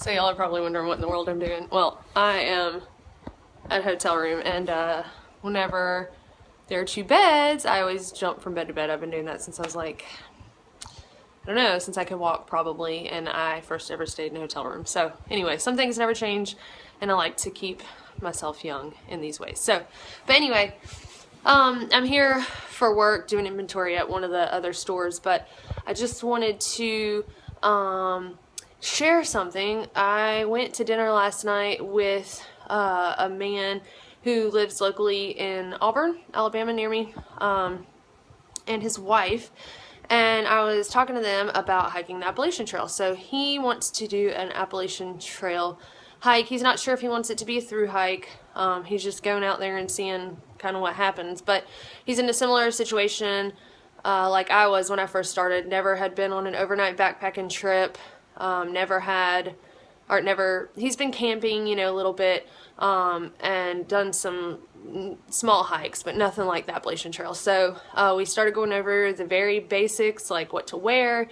So y'all are probably wondering what in the world I'm doing. Well, I am at a hotel room, and whenever there are two beds, I always jump from bed to bed. I've been doing that since I was like, I don't know, since I could walk probably, and I first ever stayed in a hotel room. So anyway, some things never change, and I like to keep myself young in these ways. So, but anyway, I'm here for work doing inventory at one of the other stores, but I just wanted to share something. I went to dinner last night with a man who lives locally in Auburn, Alabama, near me, and his wife, and I was talking to them about hiking the Appalachian Trail. So he wants to do an Appalachian Trail hike. He's not sure if he wants it to be a through hike. He's just going out there and seeing kind of what happens, but he's in a similar situation like I was when I first started. Never had been on an overnight backpacking trip. He's been camping, you know, a little bit, and done some small hikes, but nothing like the Appalachian Trail. So we started going over the very basics, like what to wear,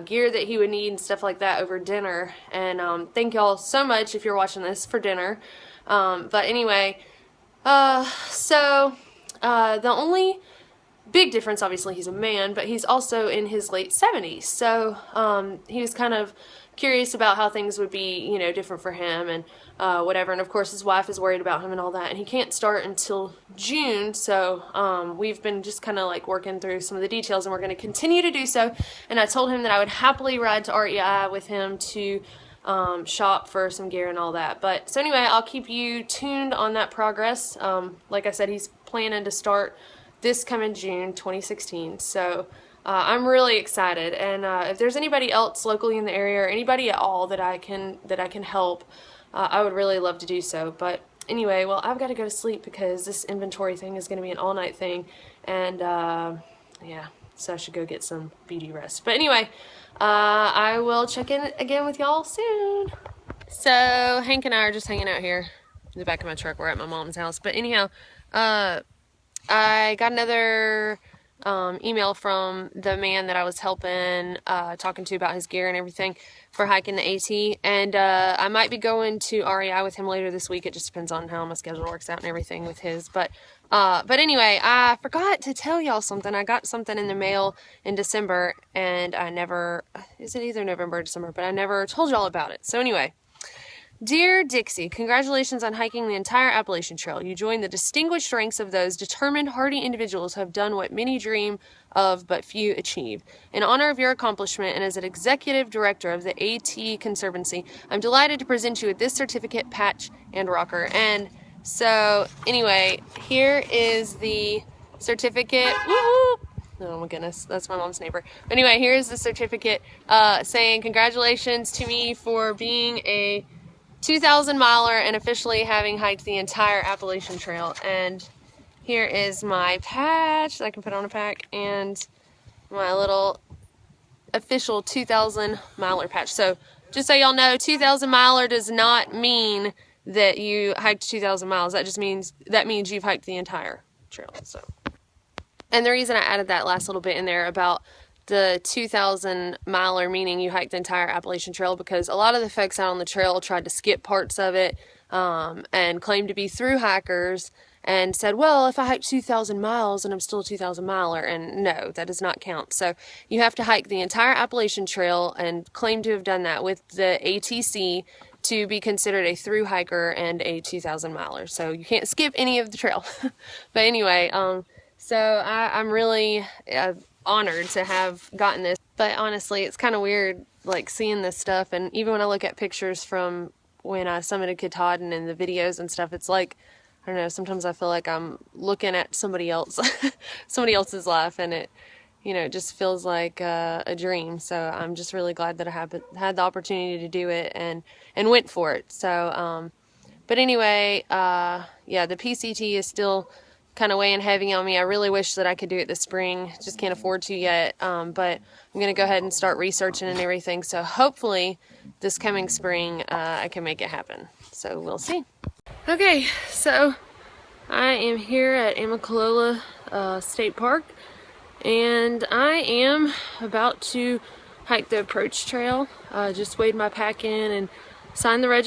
gear that he would need and stuff like that over dinner. And thank y'all so much if you're watching this for dinner. But anyway, the only big difference, obviously he's a man, but he's also in his late 70s. So he was kind of curious about how things would be, you know, different for him and whatever. And of course his wife is worried about him and all that, and he can't start until June. So we've been just kind of like working through some of the details, and we're going to continue to do so. And I told him that I would happily ride to REI with him to shop for some gear and all that. But so anyway, I'll keep you tuned on that progress. Like I said, he's planning to start this coming June 2016. So I'm really excited, and if there's anybody else locally in the area or anybody at all that I can help, I would really love to do so. But anyway, well, I've got to go to sleep because this inventory thing is going to be an all-night thing, and yeah, so I should go get some beauty rest. But anyway, I will check in again with y'all soon. So Hank and I are just hanging out here in the back of my truck. We're at my mom's house. But anyhow, I got another email from the man that I was helping, talking to about his gear and everything for hiking the AT, and I might be going to REI with him later this week. It just depends on how my schedule works out and everything with his, but anyway, I forgot to tell y'all something. I got something in the mail in December, and is it either November or December, but I never told y'all about it. So anyway, Dear Dixie, congratulations on hiking the entire Appalachian Trail. You joined the distinguished ranks of those determined, hardy individuals who have done what many dream of but few achieve. In honor of your accomplishment and as an executive director of the AT Conservancy, I'm delighted to present you with this certificate, patch, and rocker. And so, anyway, here is the certificate. Woo-hoo! Oh my goodness, that's my mom's neighbor. Anyway, here's the certificate saying congratulations to me for being a 2,000 miler and officially having hiked the entire Appalachian Trail. And here is my patch that I can put on a pack and my little official 2,000 miler patch. So just so y'all know, 2,000 miler does not mean that you hiked 2,000 miles. That just means you've hiked the entire trail. So, and the reason I added that last little bit in there about the 2,000 miler meaning you hiked the entire Appalachian Trail, because a lot of the folks out on the trail tried to skip parts of it and claimed to be through hikers and said, well, if I hiked 2,000 miles and I'm still a 2,000 miler, and no, that does not count. So you have to hike the entire Appalachian Trail and claim to have done that with the ATC to be considered a through hiker and a 2,000 miler. So you can't skip any of the trail. But anyway, so I'm really honored to have gotten this, but honestly it's kind of weird like seeing this stuff, and even when I look at pictures from when I summited Katahdin and the videos and stuff, it's like, I don't know, sometimes I feel like I'm looking at somebody else's life, and it, you know, it just feels like a dream. So I'm just really glad that I had the opportunity to do it and went for it. So but anyway, yeah, the PCT is still kind of weighing heavy on me. I really wish that I could do it this spring. Just can't afford to yet. But I'm going to go ahead and start researching and everything. So hopefully this coming spring I can make it happen. So we'll see. Okay, so I am here at Amicalola State Park, and I am about to hike the approach trail. Just weighed my pack in and sign the registration.